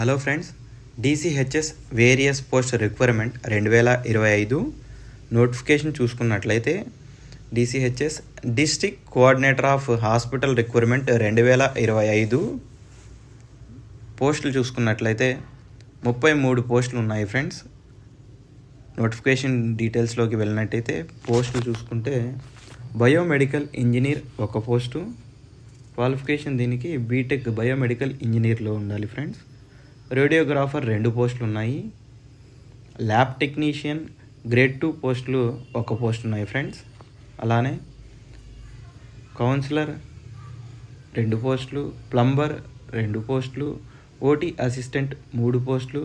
Hello friends, DCHS various post requirement 2025 notification చూసుకున్నట్లయితే DCHS district coordinator of hospital requirement 2025 పోస్టులు చూసుకున్నట్లయితే 33 పోస్టులు ఉన్నాయి ఫ్రెండ్స్. నోటిఫికేషన్ డీటెయిల్స్లోకి వెళ్ళినట్టయితే పోస్టులు చూసుకుంటే బయోమెడికల్ ఇంజనీర్ ఒక పోస్టు, క్వాలిఫికేషన్ దీనికి బీటెక్ బయోమెడికల్ ఇంజనీర్లో ఉండాలి ఫ్రెండ్స్. రేడియోగ్రాఫర్ 2 పోస్టులు ఉన్నాయి. ల్యాబ్ టెక్నీషియన్ గ్రేడ్ 2 పోస్టులు ఒక పోస్ట్ ఉన్నాయి ఫ్రెండ్స్. అలానే కౌన్సిలర్ 2 పోస్టులు, ప్లంబర్ 2 పోస్టులు, ఓటీ అసిస్టెంట్ 3 పోస్టులు,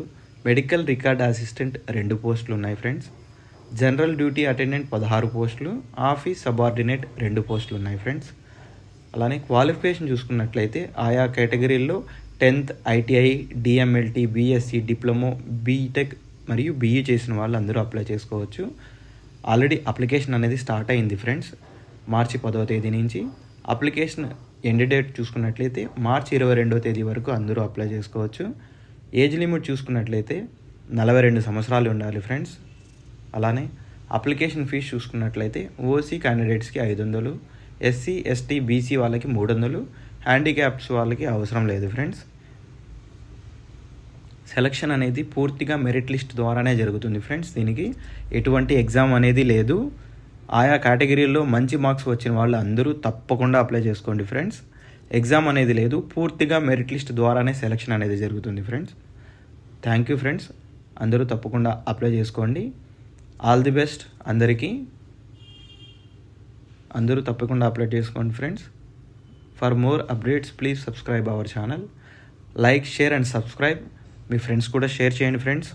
మెడికల్ రికార్డ్ అసిస్టెంట్ 2 పోస్టులు ఉన్నాయి ఫ్రెండ్స్. జనరల్ డ్యూటీ అటెండెంట్ 16 పోస్టులు, ఆఫీస్ సబార్డినేట్ 2 పోస్టులు ఉన్నాయి ఫ్రెండ్స్. అలానే క్వాలిఫికేషన్ చూసుకున్నట్లయితే ఆయా కేటగిరీల్లో 10th ITI, DMLT, BSc, diploma, BTech మరియు BE చేసిన వాళ్ళు అందరూ అప్లై చేసుకోవచ్చు. ఆల్రెడీ అప్లికేషన్ అనేది స్టార్ట్ అయింది ఫ్రెండ్స్. మార్చి 10వ తేదీ నుంచి అప్లికేషన్ ఎండ్ డేట్ చూసుకున్నట్లయితే మార్చి 22వ తేదీ వరకు అందరూ అప్లై చేసుకోవచ్చు. ఏజ్ లిమిట్ చూసుకున్నట్లయితే 42 సంవత్సరాలు ఉండాలి ఫ్రెండ్స్. అలానే అప్లికేషన్ ఫీజు చూసుకున్నట్లయితే ఓసీ క్యాండిడేట్స్కి 500, SC, ST, BC వాళ్ళకి 300, హ్యాండిక్యాప్స్ వాళ్ళకి అవసరం లేదు ఫ్రెండ్స్. సెలక్షన్ అనేది పూర్తిగా మెరిట్ లిస్ట్ ద్వారానే జరుగుతుంది ఫ్రెండ్స్. దీనికి ఎటువంటి ఎగ్జామ్ అనేది లేదు. ఆయా కేటగిరీల్లో మంచి మార్క్స్ వచ్చిన వాళ్ళు అందరూ తప్పకుండా అప్లై చేసుకోండి ఫ్రెండ్స్. ఎగ్జామ్ అనేది లేదు, పూర్తిగా మెరిట్ లిస్ట్ ద్వారానే సెలక్షన్ అనేది జరుగుతుంది ఫ్రెండ్స్. థ్యాంక్ యూ ఫ్రెండ్స్, అందరూ తప్పకుండా అప్లై చేసుకోండి. ఆల్ ది బెస్ట్ అందరికీ. అందరూ తప్పకుండా అప్లై చేసుకోండి friends. For more updates please subscribe our channel. Like, share and subscribe. Me friends కూడా షేర్ చేయండి ఫ్రెండ్స్.